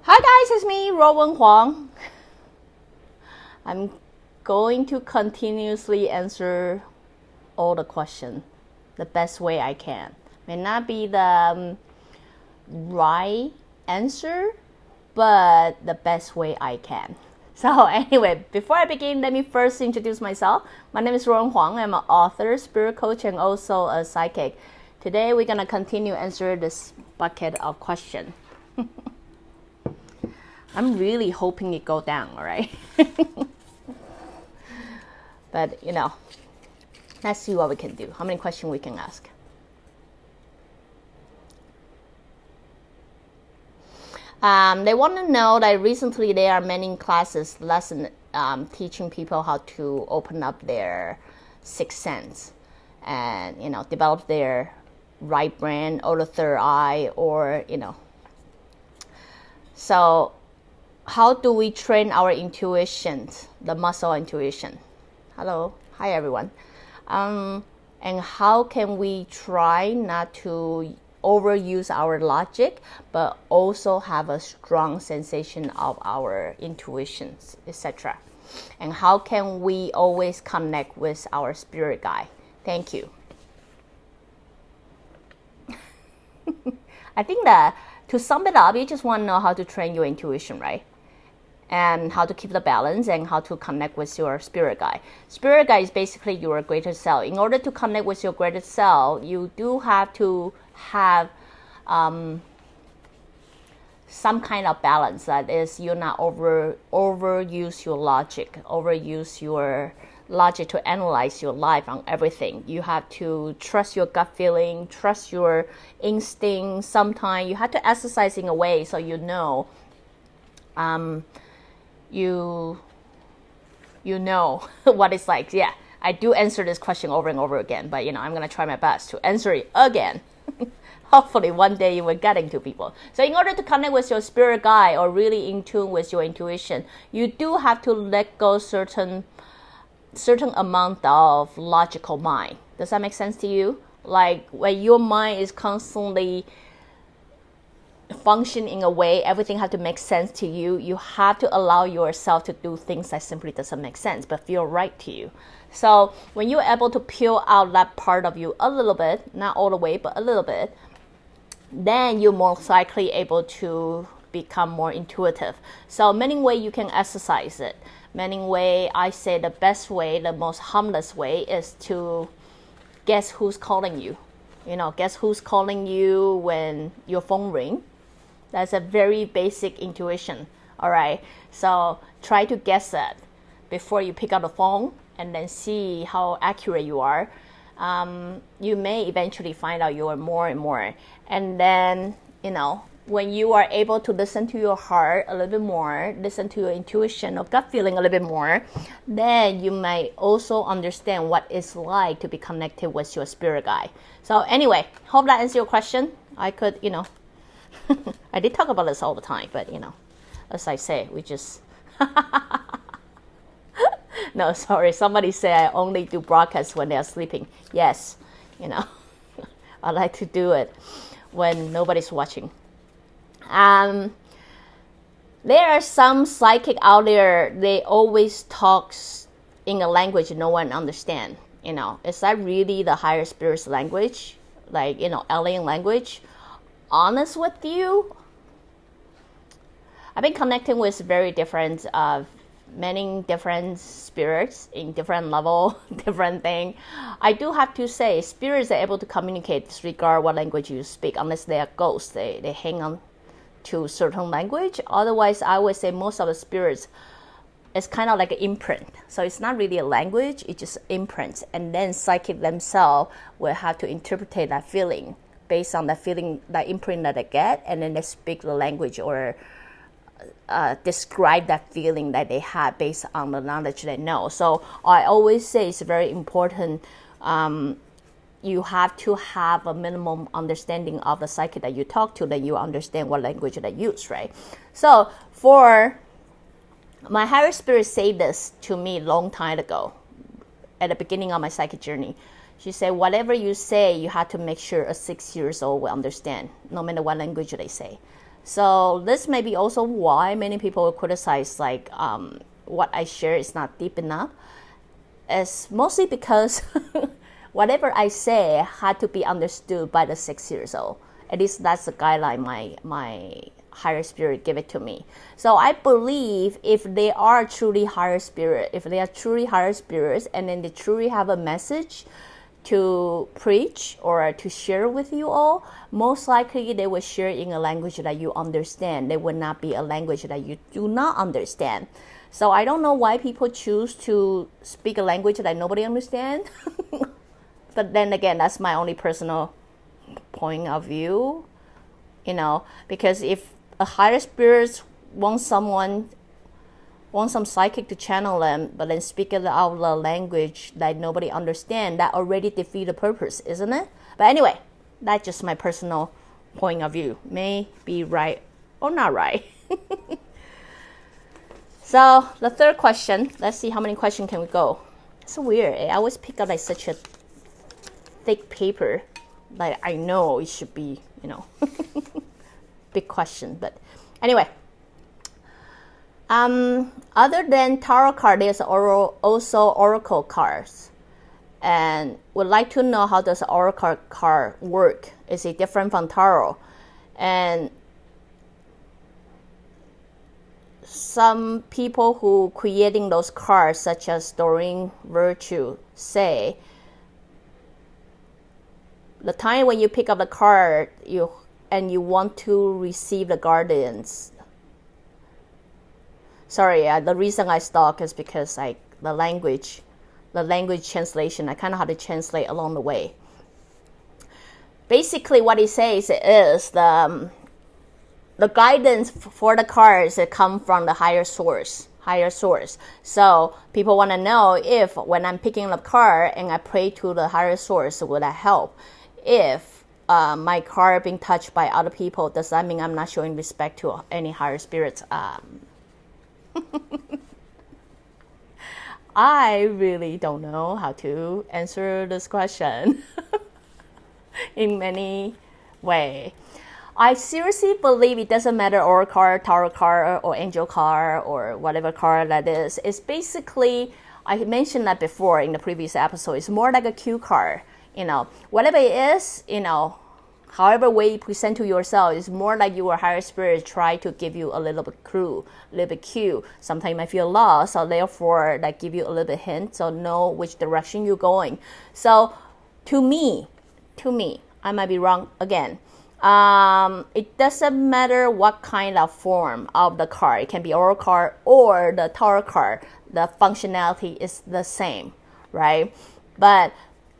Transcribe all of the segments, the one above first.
Hi guys, it's me, Ruowen Huang. I'm going to continuously answer all the questions the best way I can. May not be the right answer, but the best way I can. So anyway, before I begin, let me first introduce myself. My name is Ruowen Huang. I'm an author, spirit coach, and also a psychic. Today we're going to continue answer this bucket of questions. I'm really hoping it go down, all right? But, let's see what we can do. How many questions we can ask. They want to know that recently there are many classes, lesson teaching people how to open up their sixth sense and, develop their right brain or the third eye or, So how do we train our intuition, the muscle intuition? Hello. Hi, everyone. And how can we try not to overuse our logic, but also have a strong sensation of our intuitions, etc.? And how can we always connect with our spirit guide? Thank you. I think that to sum it up, you just want to know how to train your intuition, right? And how to keep the balance and how to connect with your spirit guide. Spirit guide is basically your greater self. In order to connect with your greater self, you do have to have some kind of balance. That is, you're not overuse your logic to analyze your life on everything. You have to trust your gut feeling, trust your instinct. Sometimes you have to exercise in a way so you know what it's like. Yeah, I do answer this question over and over again, but I'm going to try my best to answer it again. Hopefully one day you will get into people. So in order to connect with your spirit guide or really in tune with your intuition, you do have to let go certain amount of logical mind. Does that make sense to you? Like when your mind is constantly function in a way, everything has to make sense to you. You have to allow yourself to do things that simply doesn't make sense but feel right to you. So when you're able to peel out that part of you a little bit, not all the way, but a little bit, then you're most likely able to become more intuitive. So many ways you can exercise it. Many ways, I say the best way, the most harmless way is to guess who's calling you. Guess who's calling you when your phone rings. That's a very basic intuition, all right? So try to guess that before you pick up the phone and then see how accurate you are. You may eventually find out you are more and more. And then, when you are able to listen to your heart a little bit more, listen to your intuition or gut feeling a little bit more, then you might also understand what it's like to be connected with your spirit guide. So anyway, hope that answers your question. I could, I did talk about this all the time, but, as I say, we just... No, sorry. Somebody said I only do broadcasts when they're sleeping. Yes, I like to do it when nobody's watching. There are some psychic out there, they always talk in a language no one understands. Is that really the higher spirit's language? Like, alien language? Honest with you, I've been connecting with many different spirits in different level, different thing. I do have to say, spirits are able to communicate disregard what language you speak, unless they are ghosts. They hang on to certain language. Otherwise, I would say most of the spirits, it's kind of like an imprint. So it's not really a language, it just imprints. And then psychic themselves will have to interpret that feeling based on that feeling, that imprint that they get, and then they speak the language or describe that feeling that they had based on the knowledge they know. So I always say it's very important. You have to have a minimum understanding of the psychic that you talk to, then you understand what language they use, right? So for my higher spirit said this to me a long time ago, at the beginning of my psychic journey. She said, whatever you say, you have to make sure a 6 years old will understand, no matter what language they say. So this may be also why many people criticize like what I share is not deep enough. It's mostly because whatever I say had to be understood by the 6 years old. At least that's the guideline my higher spirit give it to me. So I believe if they are truly higher spirit, if they are truly higher spirits, and then they truly have a message to preach or to share with you all, most likely they will share in a language that you understand. They would not be a language that you do not understand. So I don't know why people choose to speak a language that nobody understands. But then again, that's my only personal point of view, because if a higher spirit wants some psychic to channel them, but then speak it out the language that nobody understands, that already defeats the purpose, isn't it? But anyway, that's just my personal point of view. May be right or not right. So the third question, let's see how many questions can we go. It's so weird. I always pick up like such a thick paper. Like I know it should be, big question. But anyway, other than tarot card, there's also oracle cards. And would like to know how does oracle card work? Is it different from tarot? And some people who creating those cards, such as Doreen Virtue, say the time when you pick up the card, you want to receive the guardians. Sorry, the reason I stalk is because the language translation, I kind of have to translate along the way. Basically, what it says is the guidance for the cards that come from the higher source. So people want to know if when I'm picking up a card and I pray to the higher source, will that help? If my card being touched by other people, does that mean I'm not showing respect to any higher spirits? I really don't know how to answer this question in many ways. I seriously believe it doesn't matter oracle card, tarot card, or angel card, or whatever card that is. It's basically, I mentioned that before in the previous episode, it's more like a cue card. Whatever it is, however way you present to yourself, is more like your higher spirit try to give you a little bit clue, a little bit cue. Sometimes you might feel lost, so therefore that give you a little bit hint, so know which direction you're going. So to me, I might be wrong again. It doesn't matter what kind of form of the card. It can be oracle card or the tarot card. The functionality is the same, right? But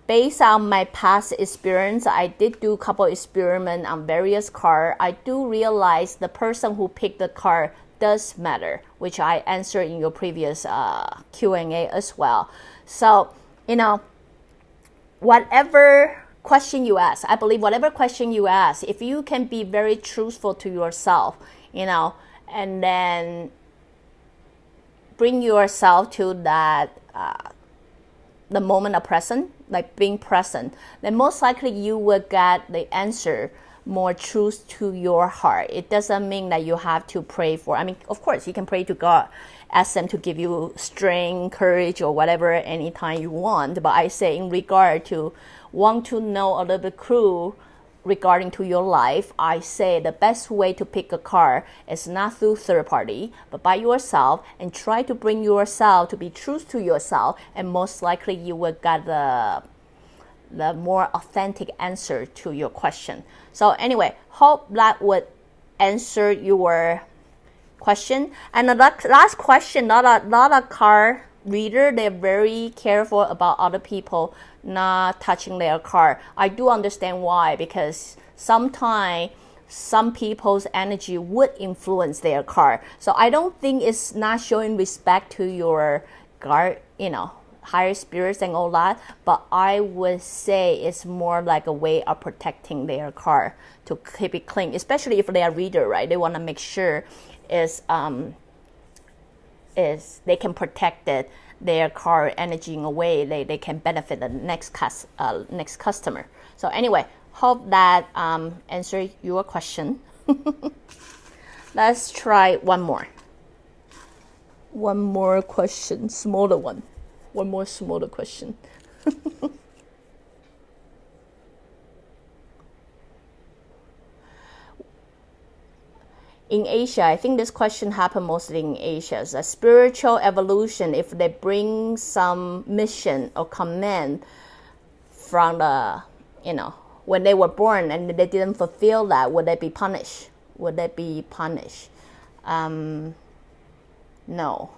based on my past experience, I did do a couple experiments on various cards. I do realize the person who picked the card does matter, which I answered in your previous Q&A as well. So, whatever question you ask, I believe whatever question you ask, if you can be very truthful to yourself, and then bring yourself to that the moment of present, like being present, then most likely you will get the answer more truth to your heart. It doesn't mean that you have to pray for, of course you can pray to God, ask them to give you strength, courage, or whatever anytime you want. But I say in regard to want to know a little bit clue regarding to your life, I say the best way to pick a card is not through third party, but by yourself, and try to bring yourself to be true to yourself, and most likely you will get the more authentic answer to your question. So anyway, hope that would answer your question. And the last question, not a card reader, they're very careful about other people not touching their card. I do understand why, because sometimes some people's energy would influence their card. So I don't think it's not showing respect to your guard, higher spirits and all that, but I would say it's more like a way of protecting their card to keep it clean, especially if they are reader, right? They want to make sure is they can protect it, their card energy in a way they can benefit the next customer. So anyway, hope that answered your question. Let's try one more. One more question, smaller one. One more smaller question. In Asia, I think this question happened mostly in Asia. The spiritual evolution, if they bring some mission or command from the, when they were born and they didn't fulfill that, would they be punished? Would they be punished? No.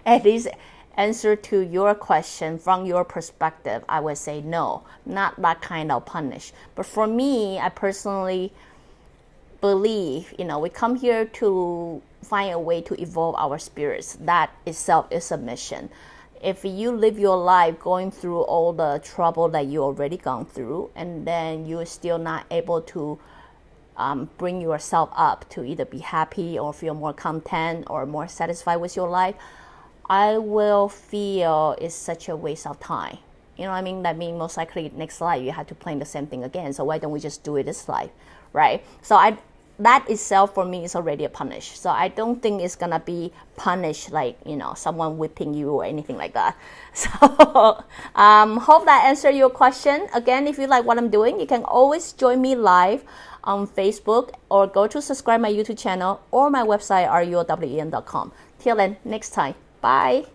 At least answer to your question from your perspective, I would say no, not that kind of punish. But for me, I personally believe, we come here to find a way to evolve our spirits. That itself is a mission. If you live your life going through all the trouble that you already gone through, and then you're still not able to bring yourself up to either be happy or feel more content or more satisfied with your life, I will feel it's such a waste of time. You know what I mean? That means most likely next life you have to plan the same thing again. So why don't we just do it this life, right? So that itself for me is already a punish. So I don't think it's gonna be punished like someone whipping you or anything like that. So hope that answered your question. Again, if you like what I'm doing, you can always join me live on Facebook or go to subscribe my YouTube channel or my website ruowen.com. Till then, next time, bye.